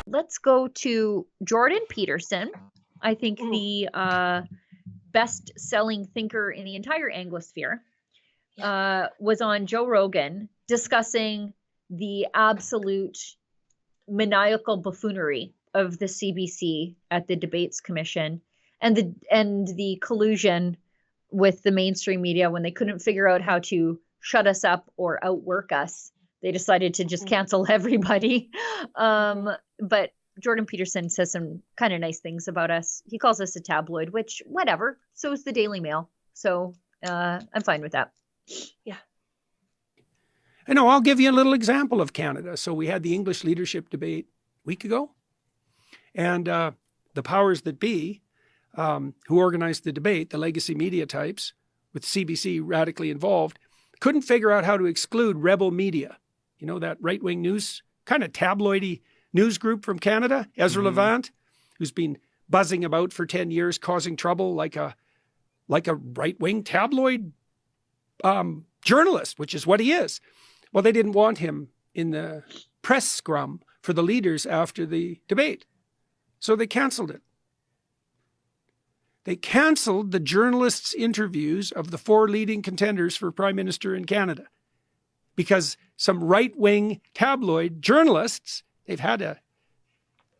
let's go to Jordan Peterson. I think the best-selling thinker in the entire Anglosphere was on Joe Rogan discussing the absolute maniacal buffoonery of the CBC at the Debates Commission and the collusion with the mainstream media when they couldn't figure out how to shut us up or outwork us. They decided to just cancel everybody. But Jordan Peterson says some kind of nice things about us. He calls us a tabloid, which, whatever. So is the Daily Mail. So I'm fine with that. Yeah. I know. I'll give you a little example of Canada. So we had the English leadership debate a week ago. And the powers that be who organized the debate, the legacy media types, with CBC radically involved, couldn't figure out how to exclude rebel media. You know, that right-wing news, kind of tabloidy news group from Canada, Ezra Levant, who's been buzzing about for 10 years, causing trouble like a right-wing tabloid journalist, which is what he is. Well, they didn't want him in the press scrum for the leaders after the debate. So they canceled it. They canceled the journalists' interviews of the 4 leading contenders for Prime Minister in Canada because some right-wing tabloid journalists, they've had a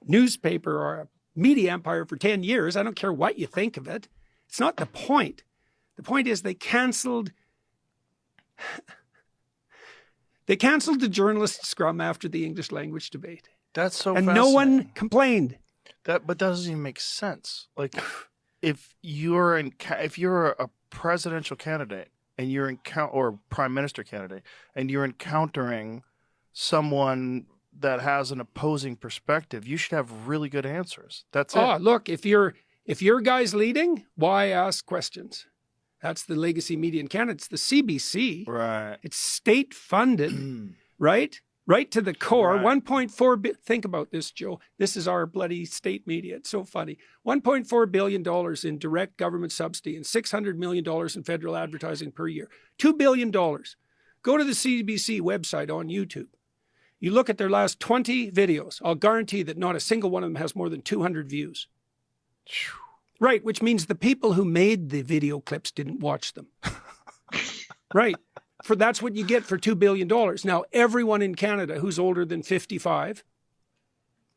newspaper or a media empire for 10 years. I don't care what you think of it. It's not the point. The point is they canceled the journalist scrum after the English language debate. That's so and fascinating. No one complained. But that doesn't even make sense. Like, if you're a presidential candidate and or prime minister candidate and you're encountering someone that has an opposing perspective, you should have really good answers. That's it. Oh, look, if your guy's leading, why ask questions? That's the legacy media in Canada. It's the CBC. Right. It's state funded, right? Right to the core. Right. 1.4 think about this, Joe. This is our bloody state media. It's so funny. $1.4 billion in direct government subsidy and $600 million in federal advertising per year. $2 billion. Go to the CBC website on YouTube. You look at their last 20 videos. I'll guarantee that not a single one of them has more than 200 views. Right, which means the people who made the video clips didn't watch them. Right. That's what you get for $2 billion. Now, everyone in Canada who's older than 55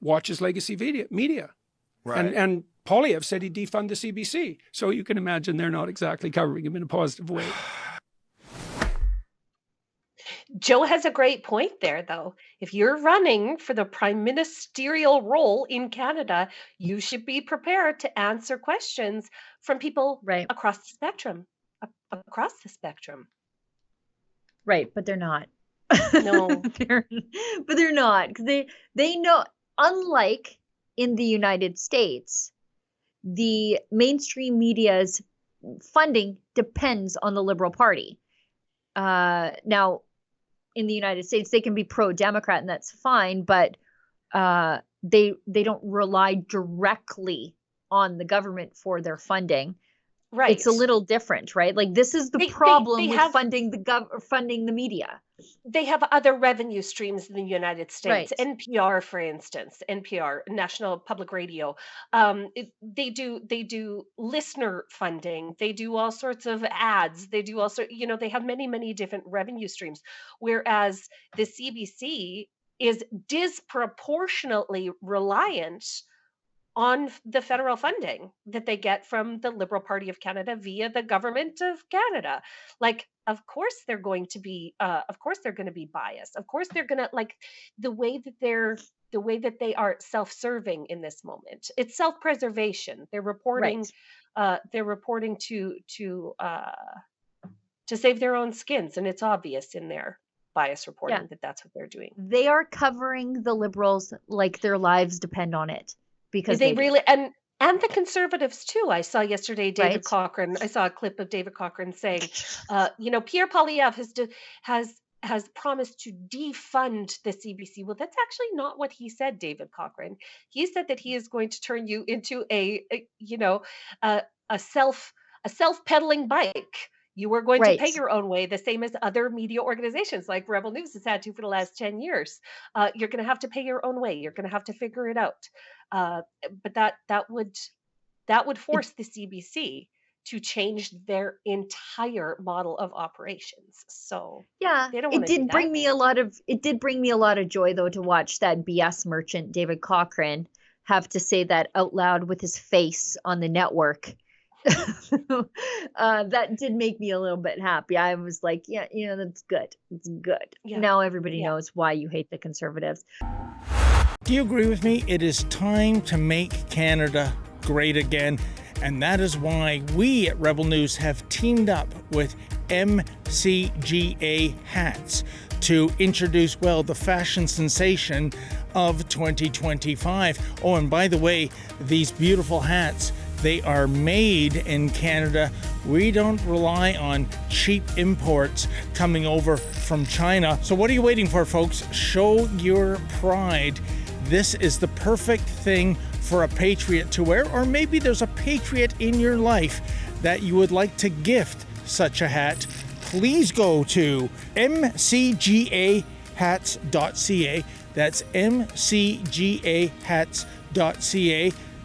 watches legacy media. Right. And Poilievre said he'd defund the CBC. So you can imagine they're not exactly covering him in a positive way. Joe has a great point there, though. If you're running for the prime ministerial role in Canada, you should be prepared to answer questions from people across the spectrum. Across the spectrum. Right, but they're not. No. But they're not. Because they know, unlike in the United States, the mainstream media's funding depends on the Liberal Party. Now, in the United States, they can be pro-Democrat, and that's fine, but they don't rely directly on the government for their funding. Right. It's a little different, right? Like, this is the problem with funding the media. They have other revenue streams in the United States. Right. NPR, for instance, National Public Radio. They do listener funding. They do all sorts of ads. They do they have many, many different revenue streams. Whereas the CBC is disproportionately reliant on the federal funding that they get from the Liberal Party of Canada via the Government of Canada. Like, of course they're going to be biased. Of course they're going to, like, the way that they are self-serving in this moment. It's self-preservation. They're reporting to save their own skins, and it's obvious in their bias reporting that that's what they're doing. They are covering the Liberals like their lives depend on it. Because they really and the Conservatives too. I saw yesterday David Cochrane. I saw a clip of David Cochrane saying, Pierre Poilievre has promised to defund the CBC. Well, that's actually not what he said, David Cochrane. He said that he is going to turn you into a self-pedaling bike. You are going to pay Right. your own way, the same as other media organizations like Rebel News has had to for the last 10 years. You're going to have to pay your own way. You're going to have to figure it out. Uh, but that would It, force the CBC to change their entire model of operations. So yeah, they don't want to do that. it did bring me a lot of joy though to watch that BS merchant David Cochran have to say that out loud with his face on the network. That did make me a little bit happy. I was like, yeah, that's good. It's good. Yeah. Now everybody Yeah. knows why you hate the Conservatives. Do you agree with me? It is time to make Canada great again. And that is why we at Rebel News have teamed up with MCGA Hats to introduce, well, the fashion sensation of 2025. Oh, and by the way, these beautiful hats, they are made in Canada. We don't rely on cheap imports coming over from China. So what are you waiting for, folks? Show your pride. This is the perfect thing for a patriot to wear, or maybe there's a patriot in your life that you would like to gift such a hat. Please go to mcgahats.ca. That's mcgahats.ca.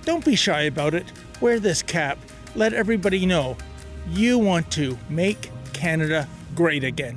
Don't be shy about it. Wear this cap. Let everybody know you want to make Canada great again.